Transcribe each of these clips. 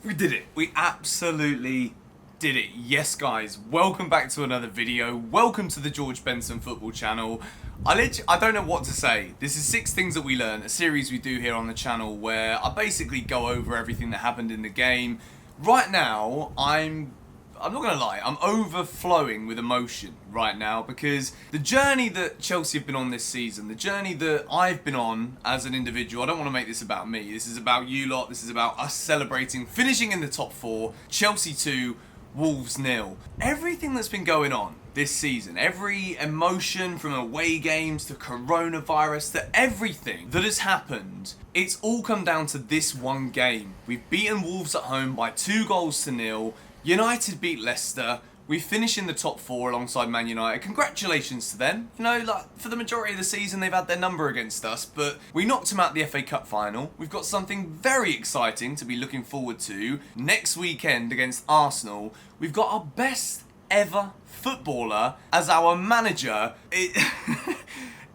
We did it. We absolutely did it. Yes, guys. Welcome back to another video. Welcome to the George Benson football channel. I don't know what to say. This is 6 Things That We Learn, a series we do here on the channel where I basically go over everything that happened in the game. Right now, I'm not going to lie, I'm overflowing with emotion right now because the journey that Chelsea have been on this season, the journey that I've been on as an individual, I don't want to make this about me. This is about you lot. This is about us celebrating, finishing in the top 4, Chelsea 2, Wolves 0. Everything that's been going on this season, every emotion from away games to coronavirus to everything that has happened, it's all come down to this one game. We've beaten Wolves at home by 2-0. United beat Leicester. We finish in the top 4 alongside Man United. Congratulations to them. You know, like, for the majority of the season, they've had their number against us, but we knocked them out the FA Cup final. We've got something very exciting to be looking forward to next weekend against Arsenal. We've got our best ever footballer as our manager. It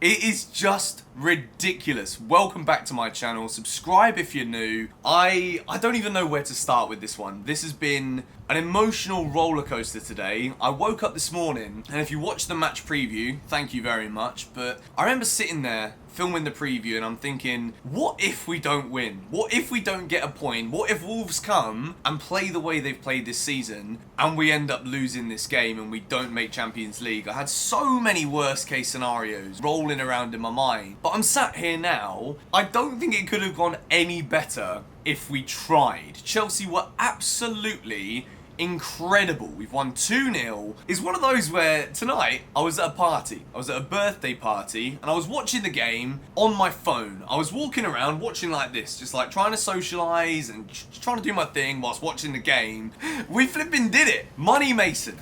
is just ridiculous. Welcome back to my channel. Subscribe if you're new. I don't even know where to start with this one. This has been an emotional roller coaster today. I woke up this morning, and if you watch the match preview, thank you very much, but I remember sitting there filming the preview and I'm thinking, what if we don't win? What if we don't get a point? What if Wolves come and play the way they've played this season and we end up losing this game and we don't make Champions League? I had so many worst case scenarios rolling around in my mind. But I'm sat here now, I don't think it could have gone any better if we tried. Chelsea were absolutely incredible. We've won 2-0. It's one of those where tonight I was at a party. I was at a birthday party and I was watching the game on my phone. I was walking around watching like this, just like trying to socialise and trying to do my thing whilst watching the game. We flipping did it. Money Mason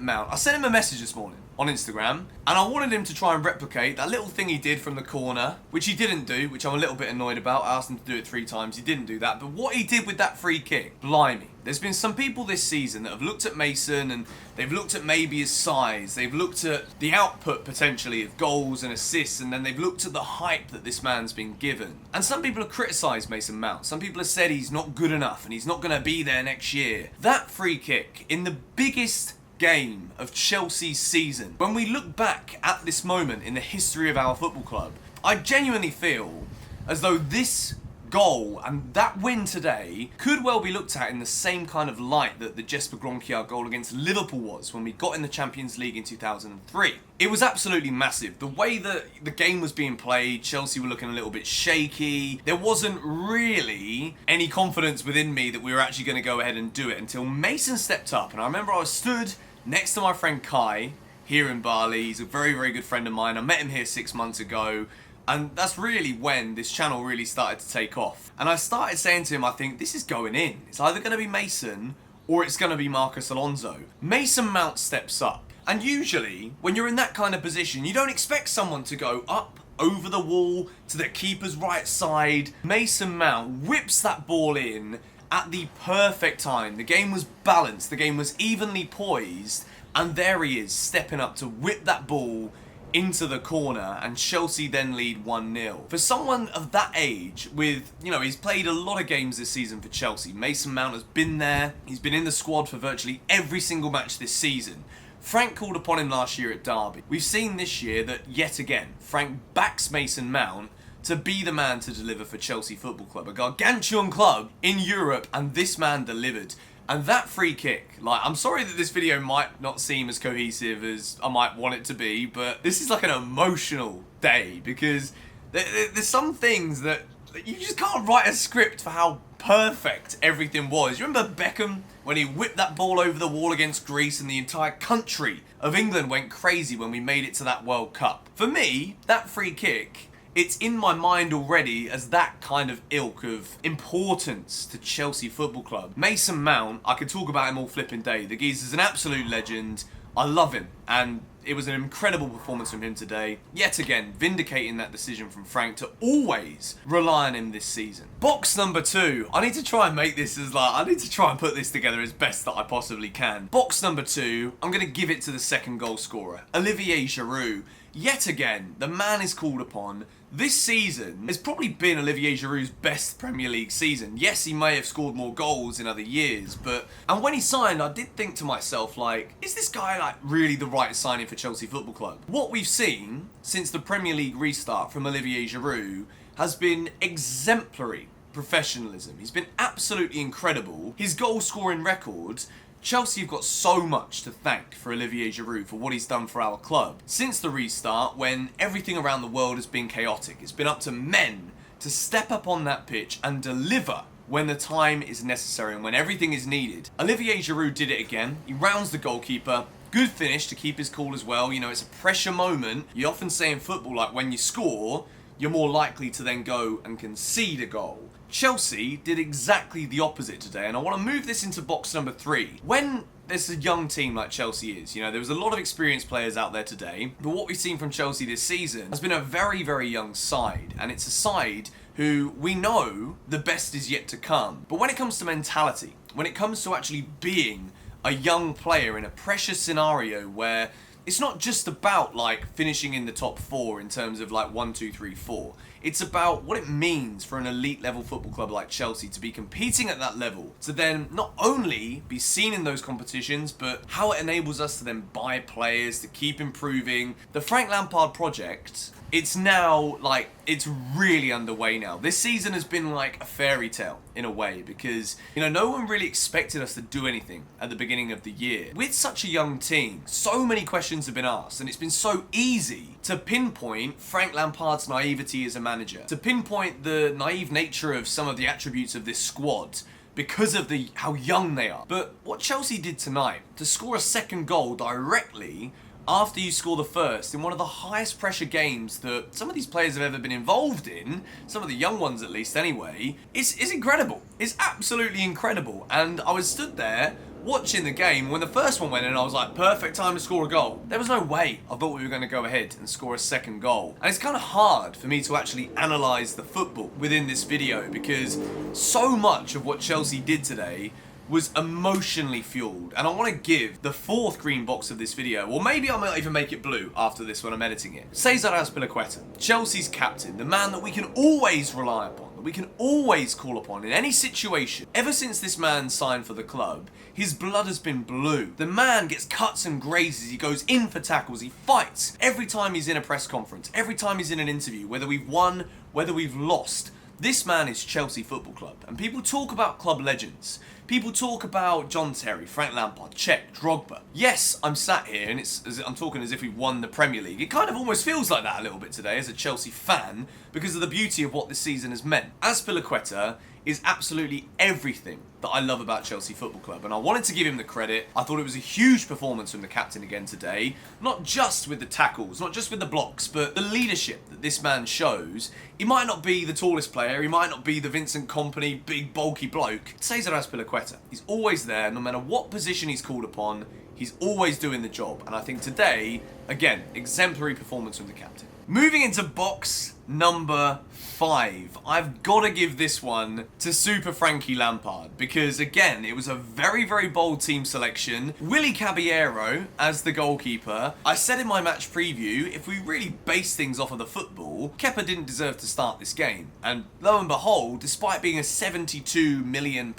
Mount. I sent him a message this morning on Instagram, and I wanted him to try and replicate that little thing he did from the corner, which he didn't do, which I'm a little bit annoyed about. I asked him to do it 3 times, he didn't do that, but what he did with that free kick, blimey. There's been some people this season that have looked at Mason and they've looked at maybe his size, they've looked at the output potentially of goals and assists, and then they've looked at the hype that this man's been given. And some people have criticised Mason Mount. Some people have said he's not good enough and he's not going to be there next year. That free kick in the biggest game of Chelsea's season, when we look back at this moment in the history of our football club, I genuinely feel as though this goal and that win today could well be looked at in the same kind of light that the Jesper Grønkjær goal against Liverpool was when we got in the Champions League in 2003. It was absolutely massive. The way that the game was being played, Chelsea were looking a little bit shaky. There wasn't really any confidence within me that we were actually going to go ahead and do it until Mason stepped up. And I remember I was stood next to my friend Kai here in Bali. He's a very, very good friend of mine. I met him here 6 months ago. And that's really when this channel really started to take off. And I started saying to him, I think this is going in. It's either going to be Mason or it's going to be Marcus Alonso. Mason Mount steps up. And usually, when you're in that kind of position, you don't expect someone to go up over the wall to the keeper's right side. Mason Mount whips that ball in at the perfect time. The game was balanced. The game was evenly poised. And there he is, stepping up to whip that ball into the corner, and Chelsea then lead 1-0. For someone of that age, with, you know, he's played a lot of games this season for Chelsea. Mason Mount has been there. He's been in the squad for virtually every single match this season. Frank called upon him last year at Derby. We've seen this year that, yet again, Frank backs Mason Mount to be the man to deliver for Chelsea Football Club, a gargantuan club in Europe, and this man delivered. And that free kick, like, I'm sorry that this video might not seem as cohesive as I might want it to be, but this is like an emotional day because there's some things that you just can't write a script for how perfect everything was. You remember Beckham when he whipped that ball over the wall against Greece and the entire country of England went crazy when we made it to that World Cup? For me, that free kick, it's in my mind already as that kind of ilk of importance to Chelsea Football Club. Mason Mount, I could talk about him all flipping day. The geezer's an absolute legend. I love him, and it was an incredible performance from him today. Yet again, vindicating that decision from Frank to always rely on him this season. Box number 2. I need to try and make this as I need to try and put this together as best that I possibly can. Box number 2, I'm going to give it to the second goal scorer, Olivier Giroud. Yet again, the man is called upon. This season has probably been Olivier Giroud's best Premier League season. Yes, he may have scored more goals in other years, and when he signed, I did think to myself, like, is this guy like really the right signing for Chelsea Football Club? What we've seen since the Premier League restart from Olivier Giroud has been exemplary professionalism. He's been absolutely incredible. His goal scoring record, Chelsea have got so much to thank for Olivier Giroud for what he's done for our club. Since the restart, when everything around the world has been chaotic, it's been up to men to step up on that pitch and deliver when the time is necessary and when everything is needed. Olivier Giroud did it again. He rounds the goalkeeper. Good finish to keep his cool as well. You know, it's a pressure moment. You often say in football, like, when you score, you're more likely to then go and concede a goal. Chelsea did exactly the opposite today, and I want to move this into box number 3. When there's a young team like Chelsea is, you know, there was a lot of experienced players out there today, but what we've seen from Chelsea this season has been a very, very young side, and it's a side who we know the best is yet to come. But when it comes to mentality, when it comes to actually being a young player in a pressure scenario where it's not just about like finishing in the top 4 in terms of like 1, 2, 3, 4. It's about what it means for an elite level football club like Chelsea to be competing at that level, to then not only be seen in those competitions, but how it enables us to then buy players, to keep improving. The Frank Lampard project, it's now like, it's really underway now. This season has been like a fairy tale in a way because, you know, no one really expected us to do anything at the beginning of the year. With such a young team, so many questions have been asked, and it's been so easy to pinpoint Frank Lampard's naivety as a manager, to pinpoint the naive nature of some of the attributes of this squad because of how young they are. But what Chelsea did tonight, to score a second goal directly after you score the first in one of the highest pressure games that some of these players have ever been involved in, some of the young ones at least anyway, is incredible. It's absolutely incredible. And I was stood there watching the game when the first one went in, I was like, perfect time to score a goal. There was no way I thought we were going to go ahead and score a second goal. And it's kind of hard for me to actually analyse the football within this video because so much of what Chelsea did today was emotionally fueled, and I want to give the 4th green box of this video, or maybe I might even make it blue after this when I'm editing it. Cesar Azpilicueta, Chelsea's captain, the man that we can always rely upon, that we can always call upon in any situation. Ever since this man signed for the club, his blood has been blue. The man gets cuts and grazes, he goes in for tackles, he fights every time he's in a press conference, every time he's in an interview, whether we've won, whether we've lost. This man is Chelsea Football Club, and people talk about club legends. People talk about John Terry, Frank Lampard, Cech, Drogba. Yes, I'm sat here and I'm talking as if we've won the Premier League. It kind of almost feels like that a little bit today as a Chelsea fan because of the beauty of what this season has meant. Azpilicueta is absolutely everything that I love about Chelsea Football Club, and I wanted to give him the credit. I thought it was a huge performance from the captain again today, not just with the tackles, not just with the blocks, but the leadership that this man shows. He might not be the tallest player, he might not be the Vincent Kompany big bulky bloke. Cesar Azpilicueta, he's always there, no matter what position he's called upon, he's always doing the job, and I think today, again, exemplary performance from the captain. Moving into box number 5, I've got to give this one to Super Frankie Lampard because, again, it was a very, very bold team selection. Willy Caballero as the goalkeeper. I said in my match preview, if we really base things off of the football, Kepa didn't deserve to start this game. And lo and behold, despite being a £72 million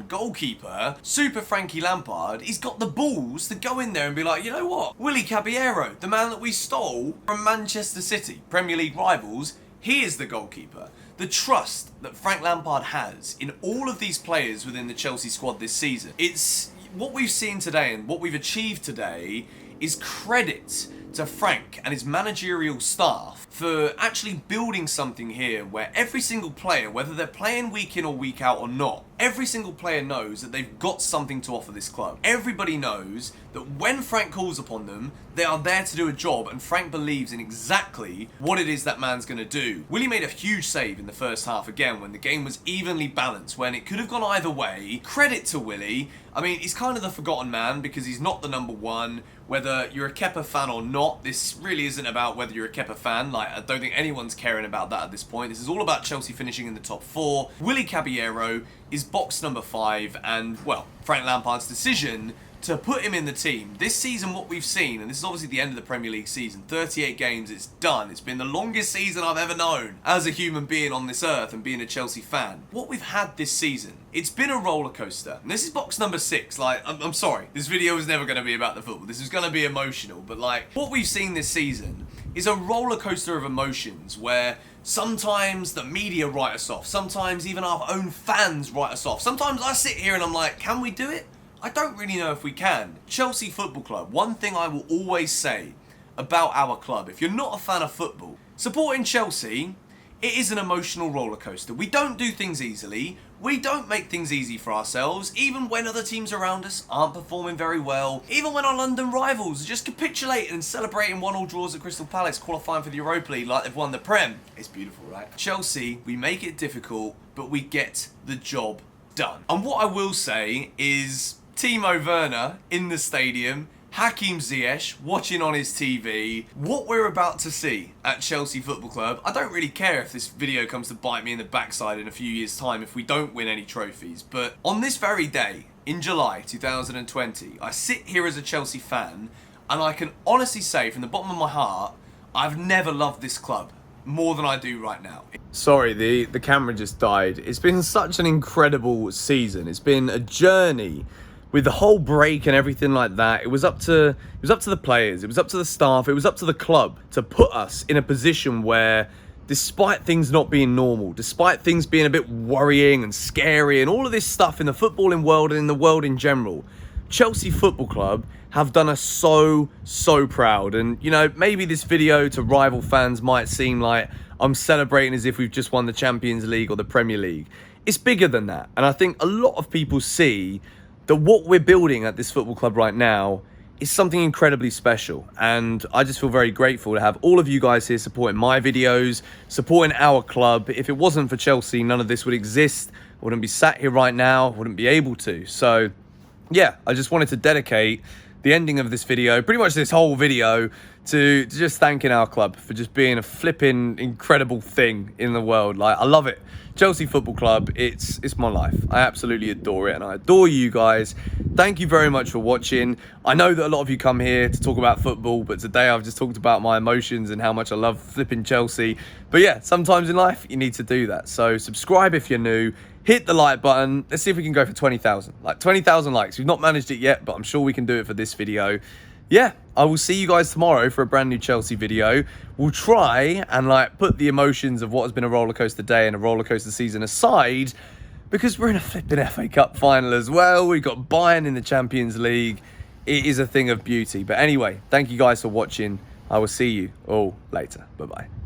goalkeeper, Super Frankie Lampard, he's got the balls to go in there and be like, you know what? Willy Caballero, the man that we stole from Manchester City, Premier League rivals, he is the goalkeeper. The trust that Frank Lampard has in all of these players within the Chelsea squad this season, it's what we've seen today and what we've achieved today is credit to Frank and his managerial staff for actually building something here where every single player, whether they're playing week in or week out or not, every single player knows that they've got something to offer this club. Everybody knows that when Frank calls upon them, they are there to do a job, and Frank believes in exactly what it is that man's going to do. Willie made a huge save in the first half again when the game was evenly balanced, when it could have gone either way. Credit to Willie. I mean, he's kind of the forgotten man because he's not the number one. Whether you're a Kepa fan or not, this really isn't about whether you're a Kepa fan. Like, I don't think anyone's caring about that at this point. This is all about Chelsea finishing in the top 4. Willy Caballero is box number 5, and, well, Frank Lampard's decision to put him in the team. This season, what we've seen, and this is obviously the end of the Premier League season, 38 games, it's done. It's been the longest season I've ever known as a human being on this earth and being a Chelsea fan. What we've had this season, it's been a roller coaster. And this is box number 6. Like, I'm sorry, this video is never going to be about the football. This is going to be emotional, but like, what we've seen this season is a roller coaster of emotions where sometimes the media write us off, sometimes even our own fans write us off. Sometimes I sit here and I'm like, can we do it? I don't really know if we can. Chelsea Football Club, one thing I will always say about our club, if you're not a fan of football, supporting Chelsea, it is an emotional roller coaster. We don't do things easily. We don't make things easy for ourselves, even when other teams around us aren't performing very well, even when our London rivals are just capitulating and celebrating 1-1 draws at Crystal Palace, qualifying for the Europa League like they've won the Prem. It's beautiful, right? Chelsea, we make it difficult, but we get the job done. And what I will say is Timo Werner in the stadium, Hakim Ziyech watching on his TV. What we're about to see at Chelsea Football Club, I don't really care if this video comes to bite me in the backside in a few years' time if we don't win any trophies, but on this very day, in July 2020, I sit here as a Chelsea fan and I can honestly say from the bottom of my heart, I've never loved this club more than I do right now. Sorry, the camera just died. It's been such an incredible season. It's been a journey. With the whole break and everything like that, it was up to the players, it was up to the staff, it was up to the club to put us in a position where, despite things not being normal, despite things being a bit worrying and scary and all of this stuff in the footballing world and in the world in general, Chelsea Football Club have done us so proud. And, you know, maybe this video to rival fans might seem like I'm celebrating as if we've just won the Champions League or the Premier League. It's bigger than that. And I think a lot of people see that what we're building at this football club right now is something incredibly special. And I just feel very grateful to have all of you guys here supporting my videos, supporting our club. If it wasn't for Chelsea, none of this would exist. I wouldn't be sat here right now, wouldn't be able to. So yeah, I just wanted to dedicate the ending of this video, pretty much this whole video, to just thanking our club for just being a flipping incredible thing in the world. Like, I love it. Chelsea Football Club, it's my life. I absolutely adore it, and I adore you guys. Thank you very much for watching. I know that a lot of you come here to talk about football, but today I've just talked about my emotions and how much I love flipping Chelsea. But yeah, sometimes in life you need to do that. So subscribe if you're new. Hit the like button. Let's see if we can go for 20,000. Like 20,000 likes. We've not managed it yet, but I'm sure we can do it for this video. Yeah, I will see you guys tomorrow for a brand new Chelsea video. We'll try and like put the emotions of what has been a rollercoaster day and a rollercoaster season aside, because we're in a flipping FA Cup final as well. We've got Bayern in the Champions League. It is a thing of beauty. But anyway, thank you guys for watching. I will see you all later. Bye-bye.